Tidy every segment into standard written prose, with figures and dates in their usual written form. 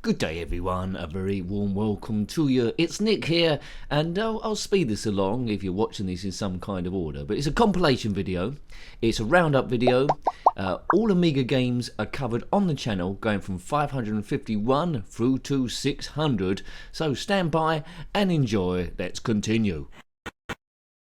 Good day everyone, a very warm welcome to you. It's Nick here, and I'll speed this along if you're watching this in some kind of order, but it's a compilation video, it's a roundup video. All Amiga games are covered on the channel, going from 551 through to 600, so stand by and enjoy. Let's continue.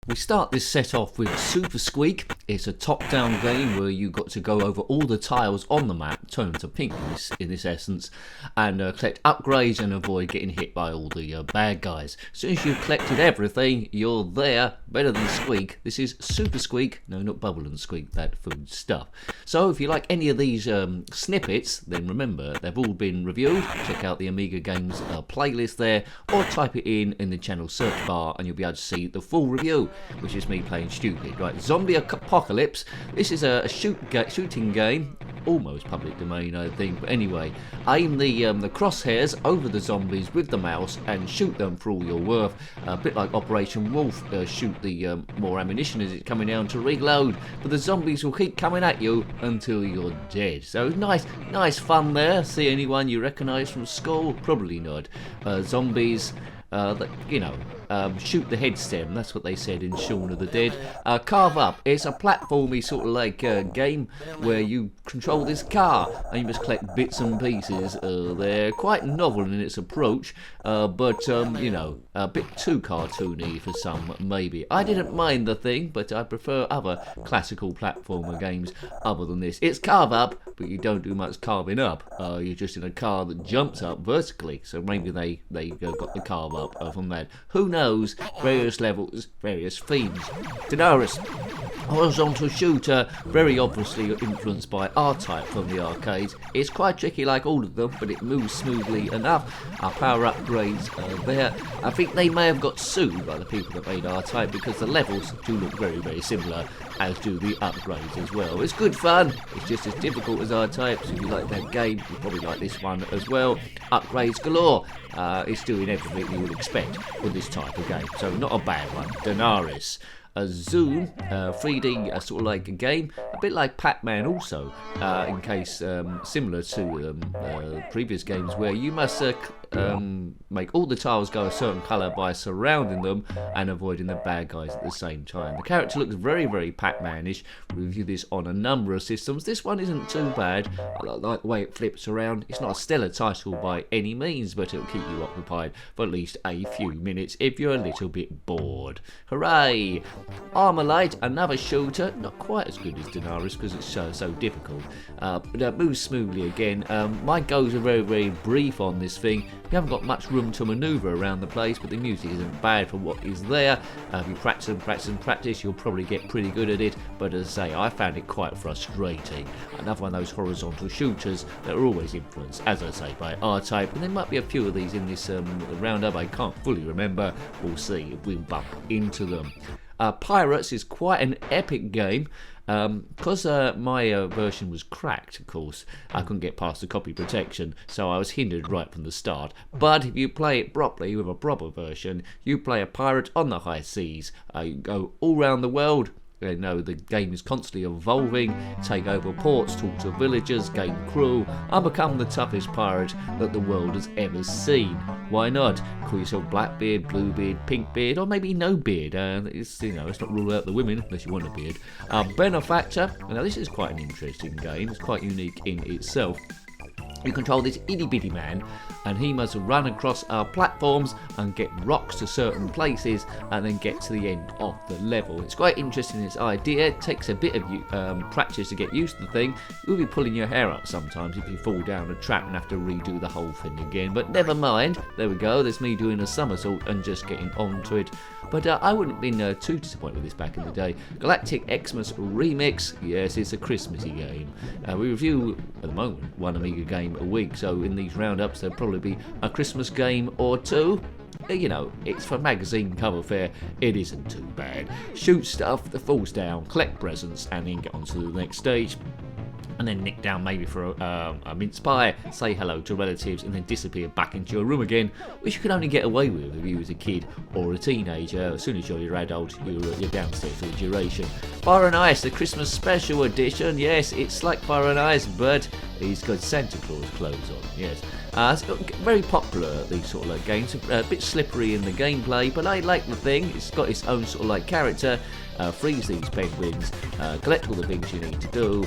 We start this set off with Super Squeak. It's a top-down game where you got to go over all the tiles on the map, turn to pink in this essence, and collect upgrades and avoid getting hit by all the bad guys. As soon as you've collected everything, you're there, better than Squeak. This is Super Squeak, no, not Bubble and Squeak, that food stuff. So if you like any of these snippets, then remember they've all been reviewed. Check out the Amiga Games playlist there, or type it in the channel search bar and you'll be able to see the full review, which is me playing stupid. Right, Zombie Apocalypse. This is a shooting game, almost public domain I think, but anyway, aim the crosshairs over the zombies with the mouse and shoot them for all you're worth. A bit like Operation Wolf, shoot the more ammunition as it's coming down to reload, but the zombies will keep coming at you until you're dead. So nice fun there. See anyone you recognise from school? Probably not. Zombies shoot the head stem, that's what they said in Shaun of the Dead. Carve Up, it's a platformy sort of like game where you control this car and you must collect bits and pieces. They're quite novel in its approach, but a bit too cartoony for some maybe. I didn't mind the thing, but I prefer other classical platformer games other than this. It's Carve Up, but you don't do much carving up. You're just in a car that jumps up vertically, so maybe they got the carve up from that. Who knows? Various levels, various themes. Taris, horizontal shooter, very obviously influenced by R-Type from the arcades. It's quite tricky like all of them, but it moves smoothly enough. Our power upgrades are there. I think they may have got sued by the people that made R-Type because the levels do look very similar, as do the upgrades as well. It's good fun, it's just as difficult as R-Type, so if you like that game, you probably like this one as well. Upgrades galore. It's doing everything you would expect with this type of game, so not a bad one. Dinaris, a Zoom 3D sort of like a game, a bit like Pac-Man also, in case similar to previous games where you must make all the tiles go a certain colour by surrounding them and avoiding the bad guys at the same time. The character looks very Pac-Man-ish. We reviewed this on a number of systems. This one isn't too bad. I like the way it flips around. It's not a stellar title by any means, but it'll keep you occupied for at least a few minutes if you're a little bit bored. Hooray! Armorite, another shooter, not quite as good as Dinaris because it's so difficult, but it moves smoothly again. My goes are very brief on this thing. You haven't got much room to manoeuvre around the place, but the music isn't bad for what is there. If you practice, you'll probably get pretty good at it, but as I say, I found it quite frustrating. Another one of those horizontal shooters that are always influenced, as I say, by R-Type, and there might be a few of these in this roundup. I can't fully remember. We'll see if we bump into them. Pirates is quite an epic game. Because my version was cracked, of course, I couldn't get past the copy protection, so I was hindered right from the start. But if you play it properly with a proper version, you play a pirate on the high seas. You go all around the world. You know, the game is constantly evolving, take over ports, talk to villagers, gain crew, and become the toughest pirate that the world has ever seen. Why not? Call yourself Blackbeard, Bluebeard, Pinkbeard, or maybe no beard. Let's not rule out the women unless you want a beard. Benefactor, now this is quite an interesting game, it's quite unique in itself. You control this itty bitty man, and he must run across platforms and get rocks to certain places and then get to the end of the level. It's quite interesting, this idea. It takes a bit of practice to get used to the thing. You'll be pulling your hair out sometimes if you fall down a trap and have to redo the whole thing again, but never mind. There we go, there's me doing a somersault and just getting onto it. But I wouldn't have been too disappointed with this back in the day. Galactic Xmus Remix, yes, it's a Christmassy game. We review, at the moment, one Amiga game a week, so in these roundups there'll probably be a Christmas game or two. You know, it's for magazine cover fare, it isn't too bad. Shoot stuff that falls down, collect presents, and then get on to the next stage. And then nick down maybe for a mince pie, say hello to relatives, and then disappear back into your room again, which you can only get away with if you was a kid or a teenager. As soon as you're adult, you're downstairs for the duration. Fire and Ice, the Christmas special edition. Yes, it's like Fire and Ice, but he's got Santa Claus clothes on. Yes. It's very popular, these sort of like games, a bit slippery in the gameplay, but I like the thing. It's got its own sort of like character. Freeze these penguins, collect all the things you need to do,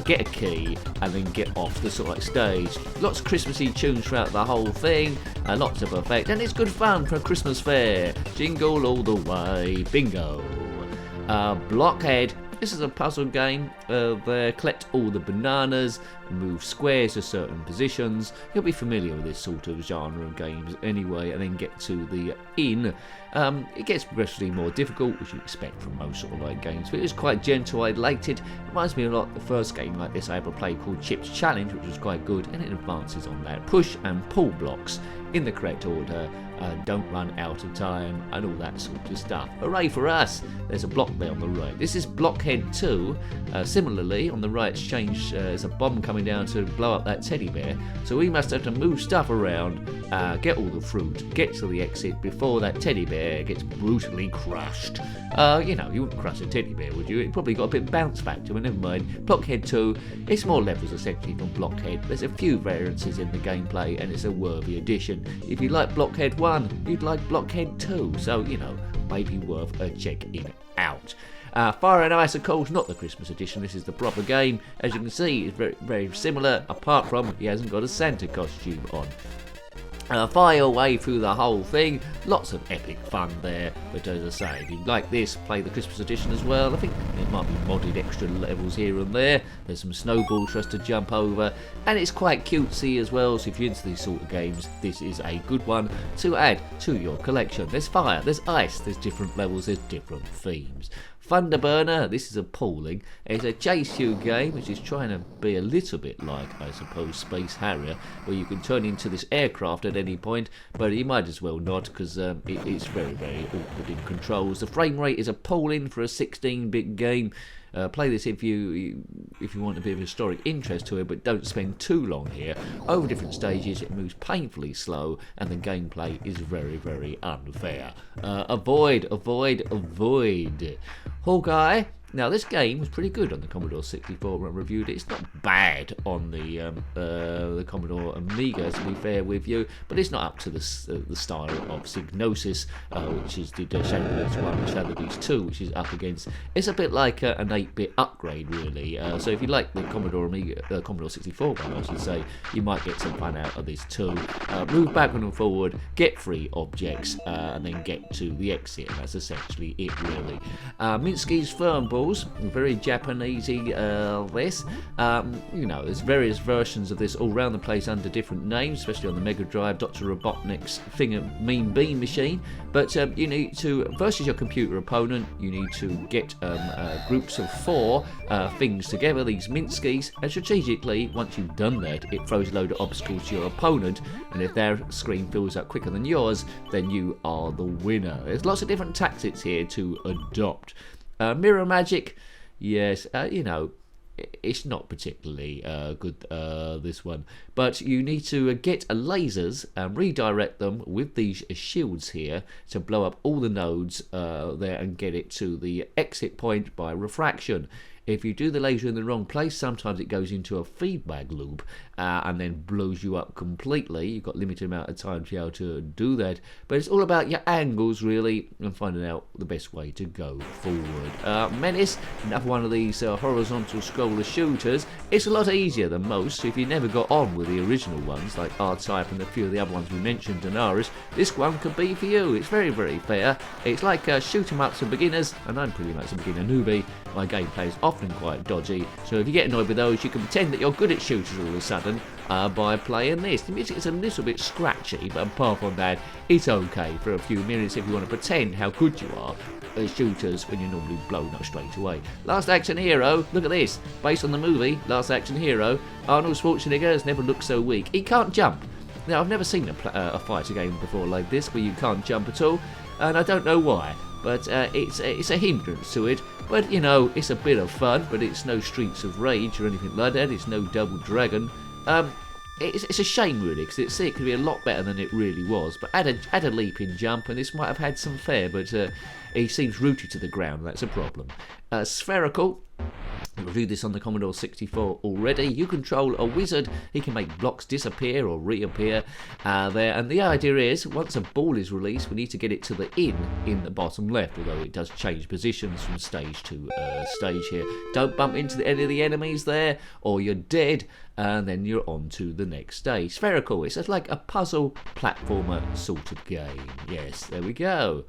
get a key, and then get off the sort of like stage. Lots of Christmassy tunes throughout the whole thing, lots of effect, and it's good fun for a Christmas fair. Jingle all the way, bingo. Blockhead. This is a puzzle game. Collect all the bananas, move squares to certain positions. You'll be familiar with this sort of genre of games anyway, and then get to the inn. It gets progressively more difficult, which you expect from most sort of like games, but it's quite gentle. I liked it. Reminds me a lot of the first game like this I ever played called Chip's Challenge, which was quite good, and it advances on that. Push and pull blocks in the correct order. Don't run out of time, and all that sort of stuff. Hooray for us! There's a block there on the right. This is Blockhead II. Similarly, on the right it's changed. There's a bomb coming down to blow up that teddy bear. So we must have to move stuff around, get all the fruit, get to the exit before that teddy bear gets brutally crushed. You know, you wouldn't crush a teddy bear, would you? It probably got a bit of bounce factor, but never mind. Blockhead 2, it's more levels essentially from Blockhead. There's a few variances in the gameplay, and it's a worthy addition. If you like Blockhead 1, you'd like Blockhead 2, so, you know, maybe worth a check in out. Fire and Ice, of course, not the Christmas edition. This is the proper game. As you can see, it's very, very similar, apart from he hasn't got a Santa costume on. Fire your way through the whole thing. Lots of epic fun there. But as I say, if you like this, play the Christmas edition as well. I think there might be modded extra levels here and there. There's some snowballs for us to jump over. And it's quite cutesy as well. So if you're into these sort of games, this is a good one to add to your collection. There's fire, there's ice, there's different levels, there's different themes. Thunderburner, this is appalling. It's a chase you game which is trying to be a little bit like, I suppose, Space Harrier, where you can turn into this aircraft at any point, but you might as well not, because it's very, very awkward in controls. The frame rate is appalling for a 16-bit game. Play this if you want a bit of historic interest to it, but don't spend too long here. Over different stages, it moves painfully slow, and the gameplay is very, very unfair. Avoid. Hawkeye. Now, this game was pretty good on the Commodore 64 when I reviewed it. It's not bad on the Commodore Amiga, to be fair with you, but it's not up to the style of Psygnosis, which is the Channel Vids 1 and Channel Vids 2, which is up against. It's a bit like an 8-bit upgrade, really. So if you like the Commodore Amiga, Commodore 64 one, I should say, you might get some fun out of this too. Move backward and forward, get free objects, and then get to the exit, and that's essentially it, really. Minsky's Firm Ball. Very Japanesey, this. You know, there's various versions of this all around the place under different names, especially on the Mega Drive, Dr. Robotnik's Mean Bean machine. But you need to, versus your computer opponent, you need to get groups of 4 things together, these Minskys, and strategically, once you've done that, it throws a load of obstacles to your opponent, and if their screen fills up quicker than yours, then you are the winner. There's lots of different tactics here to adopt. Mirror magic, yes, you know, it's not particularly good, this one, but you need to get lasers and redirect them with these shields here to blow up all the nodes there and get it to the exit point by refraction. If you do the laser in the wrong place, sometimes it goes into a feedback loop and then blows you up completely. You've got a limited amount of time to be able to do that. But it's all about your angles, really, and finding out the best way to go forward. Menace, another one of these horizontal scroller shooters. It's a lot easier than most, so if you never got on with the original ones, like R-Type and a few of the other ones we mentioned, Dinaris, this one could be for you. It's very, very fair. It's like shoot 'em ups for beginners, and I'm pretty much a beginner newbie. My gameplay is often quite dodgy, so if you get annoyed with those, you can pretend that you're good at shooters all of a sudden by playing this. The music is a little bit scratchy, but apart from that, it's okay for a few minutes if you want to pretend how good you are at shooters when you're normally blown up straight away. Last Action Hero, look at this. Based on the movie Last Action Hero, Arnold Schwarzenegger has never looked so weak. He can't jump. Now, I've never seen a fighter game before like this where you can't jump at all, and I don't know why. But it's a hindrance to it. But, you know, it's a bit of fun, but it's no Streets of Rage or anything like that. It's no Double Dragon. It's a shame, really, because it could be a lot better than it really was. But add a leaping jump, and this might have had some fare, but he seems rooted to the ground. That's a problem. Spherical. We reviewed this on the Commodore 64 already. You control a wizard. He can make blocks disappear or reappear there. And the idea is, once a ball is released, we need to get it to the in the bottom left, although it does change positions from stage to stage here. Don't bump into any of the enemies there, or you're dead, and then you're on to the next stage. Spherical. It's like a puzzle platformer sort of game. Yes, there we go.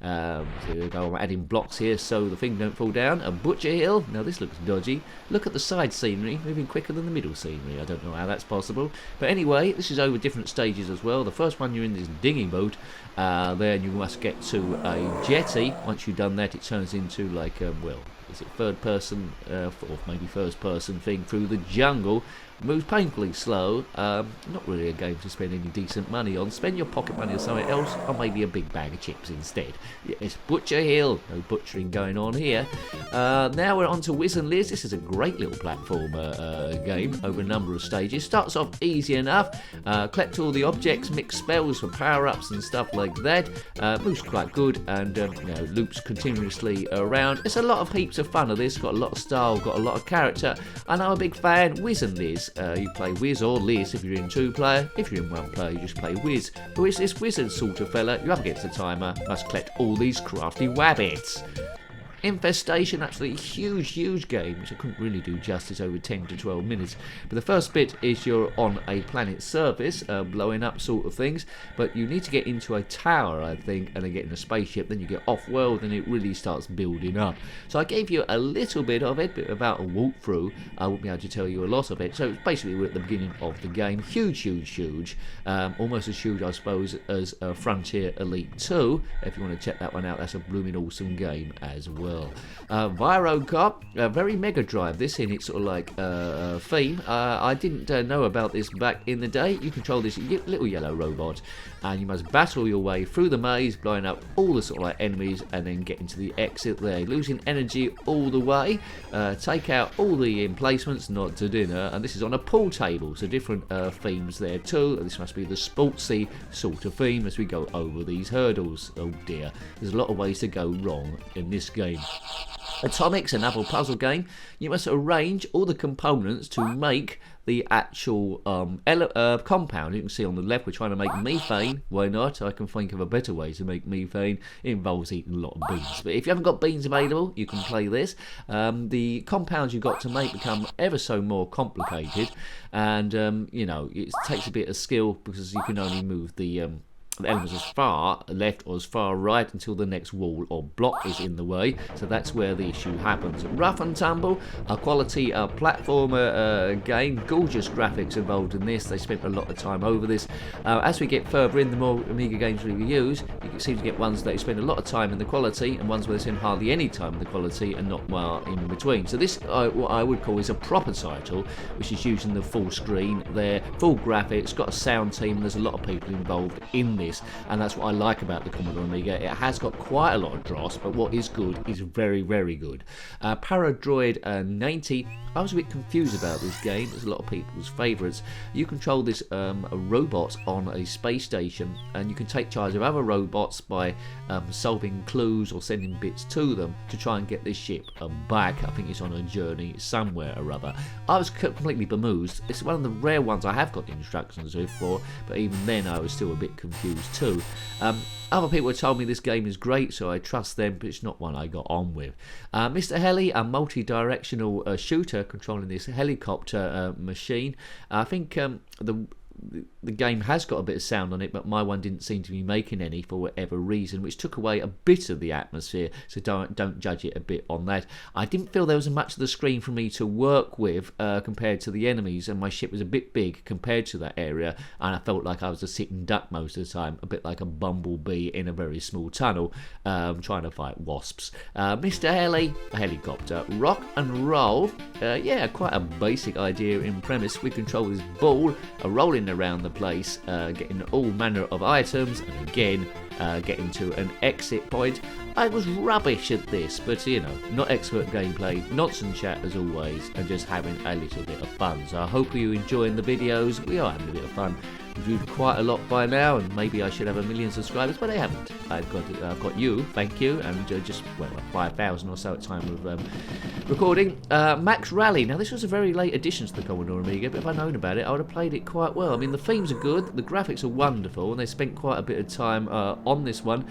So we go, I'm adding blocks here so the thing don't fall down. A butcher hill. Now this looks dodgy. Look at the side scenery, moving quicker than the middle scenery. I don't know how that's possible. But anyway, this is over different stages as well. The first one, you're in this dinghy boat. There you must get to a jetty. Once you've done that, it turns into like, well, is it third person, or maybe first person thing through the jungle. Moves painfully slow. Not really a game to spend any decent money on. Spend your pocket money on something else, or maybe a big bag of chips instead. Yes, Butcher Hill. No butchering going on here. Now we're on to Whiz and Li. This is a great little platformer game over a number of stages. Starts off easy enough. Collect all the objects, mix spells for power-ups and stuff like that. Moves quite good, and loops continuously around. It's a lot of heaps of fun of this. Got a lot of style, got a lot of character, and I'm a big fan. Whiz and Liz. You play Whiz or Liz if you're in 2-player. If you're in 1-player, you just play Whiz. Who is this wizard sort of fella? You're up against the timer. Must collect all these crafty wabbits. Infestation, absolutely huge game, which I couldn't really do justice over 10 to 12 minutes. But the first bit is you're on a planet's surface, blowing up sort of things, but you need to get into a tower, I think, and then get in a spaceship, then you get off-world, and it really starts building up. So I gave you a little bit of it, but about a walkthrough. I won't be able to tell you a lot of it. So basically we're at the beginning of the game. Huge. Almost as huge, I suppose, as Frontier Elite 2. If you want to check that one out, that's a blooming awesome game as well. Virocop, very Mega Drive, this in its sort of like theme. I didn't know about this back in the day. You control this little yellow robot, and you must battle your way through the maze, blowing up all the sort of like enemies, and then get into the exit there, losing energy all the way. Take out all the emplacements, not to dinner, and this is on a pool table, so different themes there too. This must be the sportsy sort of theme as we go over these hurdles. Oh dear, there's a lot of ways to go wrong in this game. Atomics, another puzzle game. You must arrange all the components to make the actual compound. You can see on the left we're trying to make methane. Why not? I can think of a better way to make methane. It involves eating a lot of beans. But if you haven't got beans available, you can play this. The compounds you've got to make become ever so more complicated, and it takes a bit of skill because you can only move the elements as far left or as far right until the next wall or block is in the way, so that's where the issue happens. Rough and tumble, a quality platformer game, gorgeous graphics involved in this. They spent a lot of time over this. As we get further in, the more Amiga games reviews, you seem to get ones that spend a lot of time in the quality and ones where they spend hardly any time in the quality and not well in between. So this, what I would call, is a proper title, which is using the full screen there, full graphics, got a sound team, and there's a lot of people involved in this, and that's what I like about the Commodore Amiga. It has got quite a lot of dross, but what is good is very good. Paradroid 90, I was a bit confused about this game. It's a lot of people's favourites. You control this a robot on a space station, and you can take charge of other robots by solving clues or sending bits to them to try and get this ship back. I think it's on a journey somewhere or other. I was completely bemused. It's one of the rare ones I have got the instructions for, but even then I was still a bit confused too. Other people have told me this game is great, so I trust them, but it's not one I got on with. Mr. Heli, a multi-directional shooter controlling this helicopter machine. I think the game has got a bit of sound on it, but my one didn't seem to be making any for whatever reason, which took away a bit of the atmosphere, so don't judge it a bit on that. I didn't feel there was much of the screen for me to work with compared to the enemies, and my ship was a bit big compared to that area, and I felt like I was a sitting duck most of the time, a bit like a bumblebee in a very small tunnel trying to fight wasps. Mr. Heli, a helicopter. Rock and roll, yeah, quite a basic idea in premise. We control this ball, rolling around the place, getting all manner of items, and again getting to an exit point. I was rubbish at this, but not expert gameplay, nonsense chat as always, and just having a little bit of fun. So I hope you're enjoying the videos. We are having a bit of fun. viewed quite a lot by now, and maybe I should have 1 million subscribers, but I haven't. I've got you, thank you, and just, well, 5,000 or so at time of recording. Max Rally. Now, this was a very late addition to the Commodore Amiga, but if I'd known about it, I would have played it quite well. I mean, the themes are good, the graphics are wonderful, and they spent quite a bit of time on this one.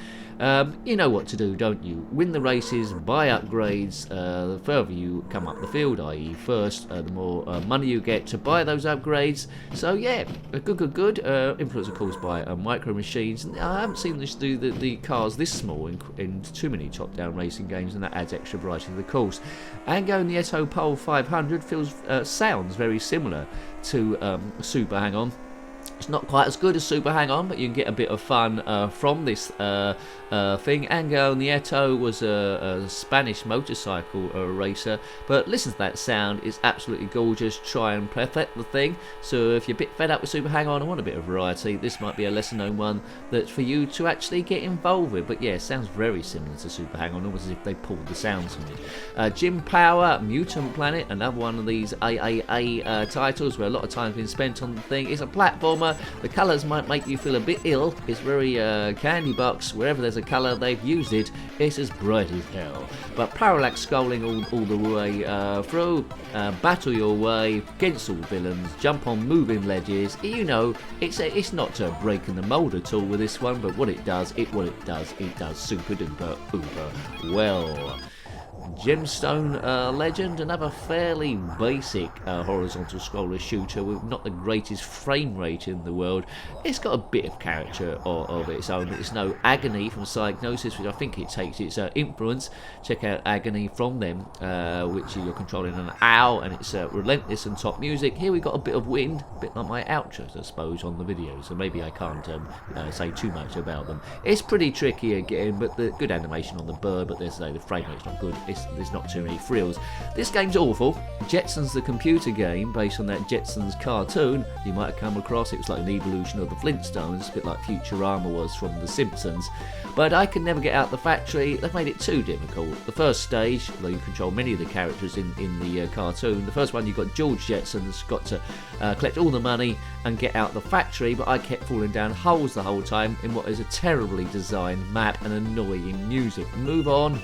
You know what to do, don't you? Win the races, buy upgrades, the further you come up the field, i.e. first, the more money you get to buy those upgrades. So yeah, good. Influence of course by micro machines. I haven't seen this do the cars this small in too many top-down racing games, and that adds extra variety to the course. Ango and the Eto Pole 500 sounds very similar to Super Hang-On. It's not quite as good as Super Hang-On, but you can get a bit of fun from this thing. Ango and the Eto was a Spanish motorcycle racer, but listen to that sound, it's absolutely gorgeous. Try and perfect the thing. So if you're a bit fed up with Super Hang-On and want a bit of variety, this might be a lesser known one that's for you to actually get involved with. But yeah, it sounds very similar to Super Hang-On, almost as if they pulled the sounds from it. Jim Power, Mutant Planet, another one of these AAA titles where a lot of time's been spent on the thing. It's a platformer. The colours might make you feel a bit ill. It's very candy box. Wherever there's a colour, they've used it. It's as bright as hell. But parallax scrolling all the way through. Battle your way against all villains. Jump on moving ledges. You know, it's not breaking the mould at all with this one, but what it does super duper uber well. Gemstone Legend, another fairly basic horizontal scroller shooter with not the greatest frame rate in the world. It's got a bit of character of its own. It's no Agony from Psygnosis, which I think it takes its influence. Check out Agony from them, which you're controlling an owl, and it's relentless and top music. Here we got a bit of wind, a bit like my outros, I suppose, on the video, so maybe I can't say too much about them. It's pretty tricky again, but the good animation on the bird, but there's the frame rate's not good. There's not too many frills. This game's awful. Jetsons, the computer game based on that Jetsons cartoon you might have come across. It was like an evolution of the Flintstones, a bit like Futurama was from The Simpsons. But I can never get out the factory. They've made it too difficult. The first stage, although you control many of the characters in the cartoon, the first one you've got George Jetson's got to collect all the money and get out the factory, but I kept falling down holes the whole time in what is a terribly designed map and annoying music. Move on.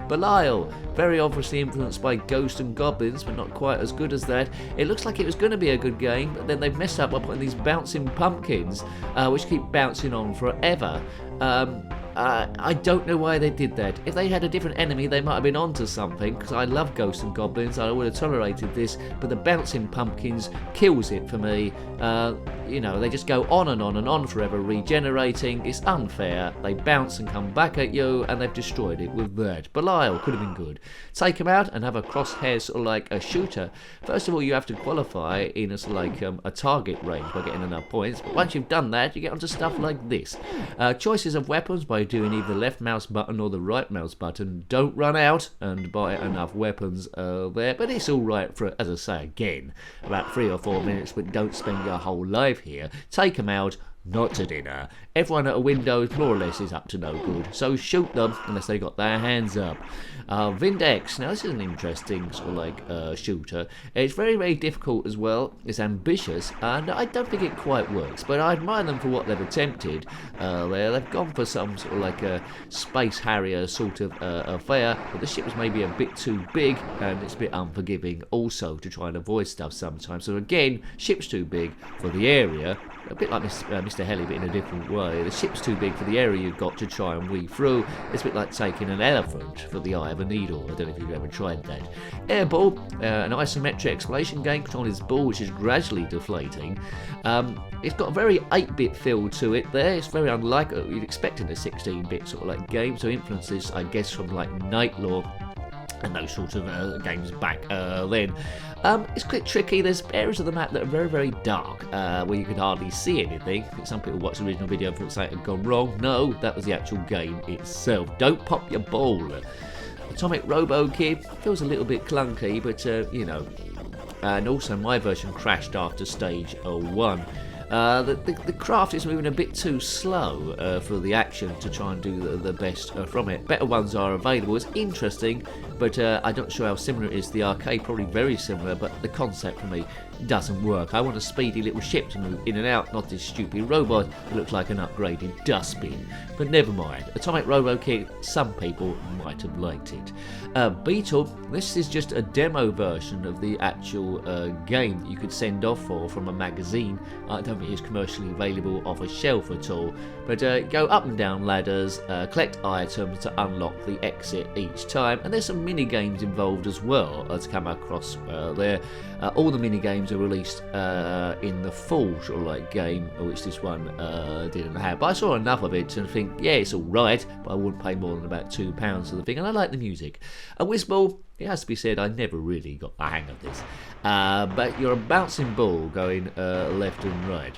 Belial, very obviously influenced by Ghosts and Goblins, but not quite as good as that. It looks like it was going to be a good game, but then they've messed up by putting these bouncing pumpkins, which keep bouncing on forever. I don't know why they did that. If they had a different enemy, they might have been onto something, because I love Ghosts and Goblins. I would have tolerated this, but the bouncing pumpkins kills it for me. You know, they just go on and on and on forever, regenerating. It's unfair. They bounce and come back at you, and they've destroyed it with that. Belial could have been good. Take them out and have a Crosshairs sort of like a shooter. First of all, you have to qualify in a sort of like a target range by getting enough points. But once you've done that, you get onto stuff like this. Choices of weapons by doing either the left mouse button or the right mouse button. Don't run out and buy enough weapons there, but it's alright for, as I say again, about 3 or 4 minutes, but don't spend your whole life here. Take them out, not to dinner. Everyone at a window more or less is up to no good, so shoot them unless they got their hands up. Vindex, now this is an interesting sort of like shooter. It's very, very difficult as well. It's ambitious, and I don't think it quite works, but I admire them for what they've attempted there. They've gone for some sort of like a Space Harrier sort of affair, but the ship was maybe a bit too big, and it's a bit unforgiving also to try and avoid stuff sometimes. So again, ship's too big for the area. A bit like Mr. Heli, but in a different way. The ship's too big for the area you've got to try and weave through. It's a bit like taking an elephant for the eye of a needle. I don't know if you've ever tried that. Airball, an isometric exploration game controlling this ball, which is gradually deflating. It's got a very 8-bit feel to it there. It's very unlike you'd expect in a 16-bit sort of like game. So influences, I guess, from like Night Lore and those sort of games back then. It's quite tricky. There's areas of the map that are very, very dark, where you could hardly see anything. Some people watched the original video and thought something had gone wrong. No, that was the actual game itself. Don't pop your ball. Atomic Robo Kid feels a little bit clunky, but you know. And also my version crashed after stage 1. The craft is moving a bit too slow for the action to try and do the best from it. Better ones are available. It's interesting, but I'm not sure how similar it is to the arcade. Probably very similar, but the concept for me doesn't work. I want a speedy little ship to move in and out, not this stupid robot that looks like an upgraded dustbin. But never mind. Atomic Robo Kid, some people might have liked it. Beetle, this is just a demo version of the actual game that you could send off from a magazine. I don't think it's commercially available off a shelf at all. But go up and down ladders, collect items to unlock the exit each time, and there's some mini games involved as well to come across there. All the mini games are released in the full sort of like game, which this one didn't have. But I saw enough of it and think, yeah, it's all right, but I wouldn't pay more than about £2 for the thing, and I like the music. A Whizball, it has to be said, I never really got the hang of this. But you're a bouncing ball going left and right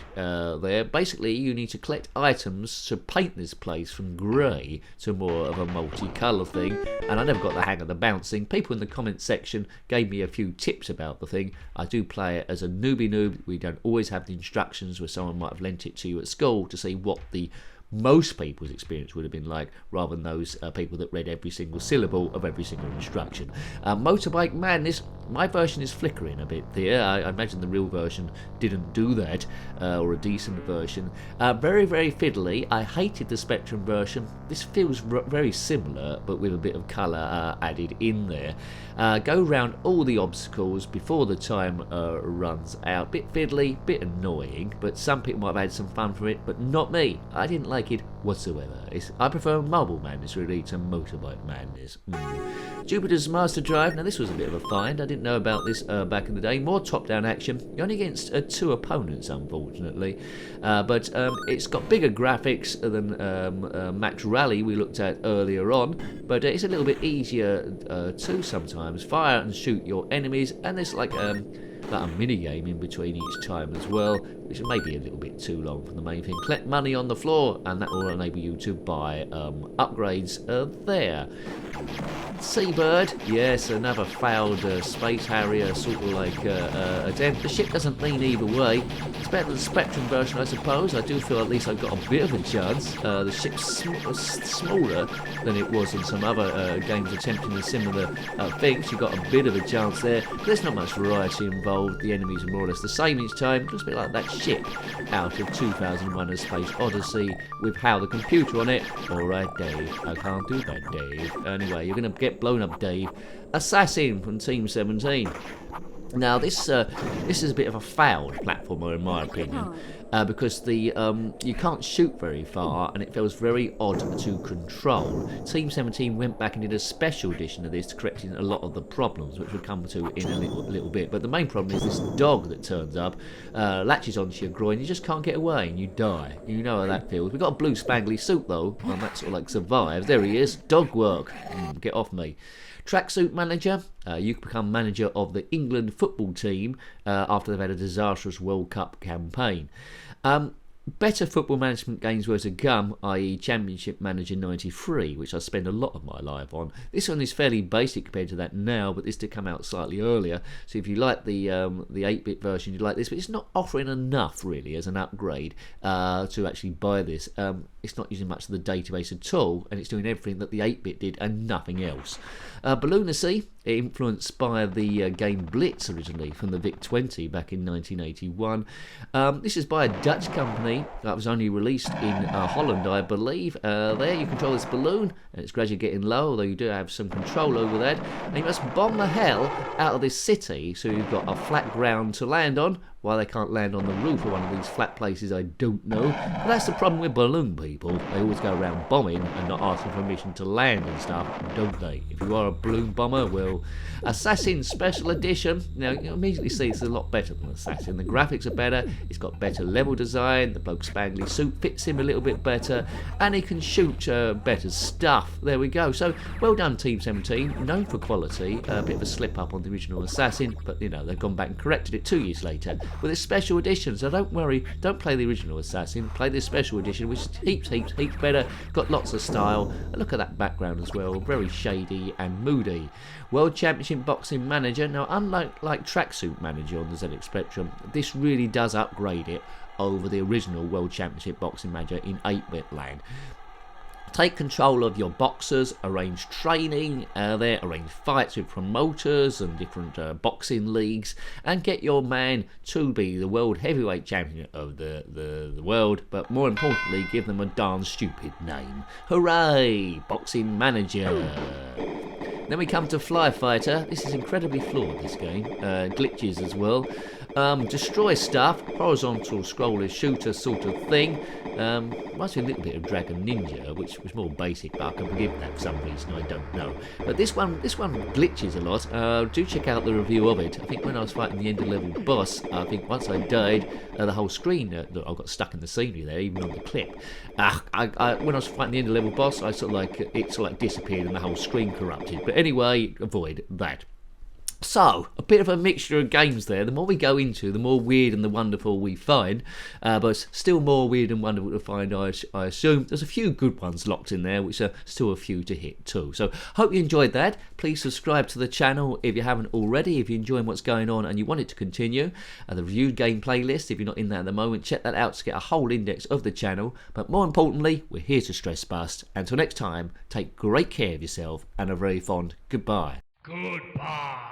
there. Basically, you need to collect items to paint this place from grey to more of a multicolour thing. And I never got the hang of the bouncing. People in the comments section gave me a few tips about the thing. I do play it as a newbie noob. We don't always have the instructions where someone might have lent it to you at school to see what the most people's experience would have been like, rather than those people that read every single syllable of every single instruction. Motorbike Madness, my version is flickering a bit there. I imagine the real version didn't do that, or a decent version. Very, very fiddly. I hated the Spectrum version. This feels very similar, but with a bit of colour added in there. Go round all the obstacles before the time runs out. Bit fiddly, bit annoying, but some people might have had some fun from it, but not me. I didn't like it whatsoever. I prefer Mobile Madness really to Motorbike Madness. Jupiter's Master Drive, now this was a bit of a find. I didn't know about this back in the day. More top-down action. You're only against 2 opponents, unfortunately. But it's got bigger graphics than Max Rally we looked at earlier on, but it's a little bit easier too sometimes. Fire and shoot your enemies, and there's like a mini game in between each time as well, which may be a little bit too long for the main thing. Collect money on the floor, and that will enable you to buy upgrades there. Seabird, yes, another failed Space Harrier sort of like attempt. The ship doesn't lean either way. It's better than the Spectrum version, I suppose. I do feel at least I've got a bit of a chance. The ship's smaller than it was in some other games attempting a similar things. You've got a bit of a chance there. There's not much variety involved. The enemies are more or less the same each time. Just a bit like that ship out of 2001: A Space Odyssey with how the computer on it. Alright, Dave. I can't do that, Dave. Anyway, you're going to get blown up, Dave. Assassin from Team 17. Now this is a bit of a failed platformer in my opinion, because the you can't shoot very far and it feels very odd to control. Team 17 went back and did a special edition of this to correct a lot of the problems, which we'll come to in a little bit. But the main problem is this dog that turns up, latches onto your groin, you just can't get away and you die. You know how that feels. We've got a blue spangly suit though, and that sort of like survives. There he is. Dog work. Get off me. Tracksuit Manager, you can become manager of the England football team after they've had a disastrous World Cup campaign. Better football management games were to come, i.e. Championship Manager 93, which I spend a lot of my life on. This one is fairly basic compared to that now, but this did come out slightly earlier. So if you like the 8-bit version, you like this, but it's not offering enough really as an upgrade to actually buy this. It's not using much of the database at all, and it's doing everything that the 8-bit did and nothing else. Balloonacy, influenced by the game Blitz originally from the VIC-20 back in 1981. This is by a Dutch company that was only released in Holland, I believe. There you control this balloon, and it's gradually getting low, although you do have some control over that. And you must bomb the hell out of this city, so you've got a flat ground to land on. Why they can't land on the roof of one of these flat places, I don't know. But that's the problem with balloon people. They always go around bombing and not asking permission to land and stuff, don't they? If you are a balloon bomber, well... Assassin Special Edition. Now, you immediately see it's a lot better than Assassin. The graphics are better, it's got better level design, the bloke spangly suit fits him a little bit better, and he can shoot better stuff. There we go. So, well done, Team 17. Known for quality. A bit of a slip up on the original Assassin, but, you know, they've gone back and corrected it 2 years later with this special edition. So don't worry, don't play the original Assassin, play this special edition, which is heaps better, got lots of style. And look at that background as well, very shady and moody. World Championship Boxing Manager. Now, unlike Tracksuit Manager on the ZX Spectrum, this really does upgrade it over the original World Championship Boxing Manager in 8-bit land. Take control of your boxers, arrange training there, arrange fights with promoters and different boxing leagues, and get your man to be the world heavyweight champion of the world, but more importantly, give them a darn stupid name. Hooray! Boxing Manager! Then we come to Fly Fighter. This is incredibly flawed, this game. Glitches as well. Destroy stuff, horizontal scroller shooter sort of thing. Reminds me a little bit of Dragon Ninja, which was more basic, but I can forgive that for some reason, I don't know. But this one glitches a lot. Do check out the review of it. I think when I was fighting the end of level boss, I think once I died, the whole screen, I got stuck in the scenery there, even on the clip. When I was fighting the end of level boss, it sort of like disappeared and the whole screen corrupted. But anyway, avoid that. So, a bit of a mixture of games there. The more we go into, the more weird and the wonderful we find. But still more weird and wonderful to find, I assume. There's a few good ones locked in there, which are still a few to hit too. So, hope you enjoyed that. Please subscribe to the channel if you haven't already. If you're enjoying what's going on and you want it to continue. The reviewed game playlist, if you're not in that at the moment, check that out to get a whole index of the channel. But more importantly, we're here to stress bust. Until next time, take great care of yourself and a very fond goodbye. Goodbye.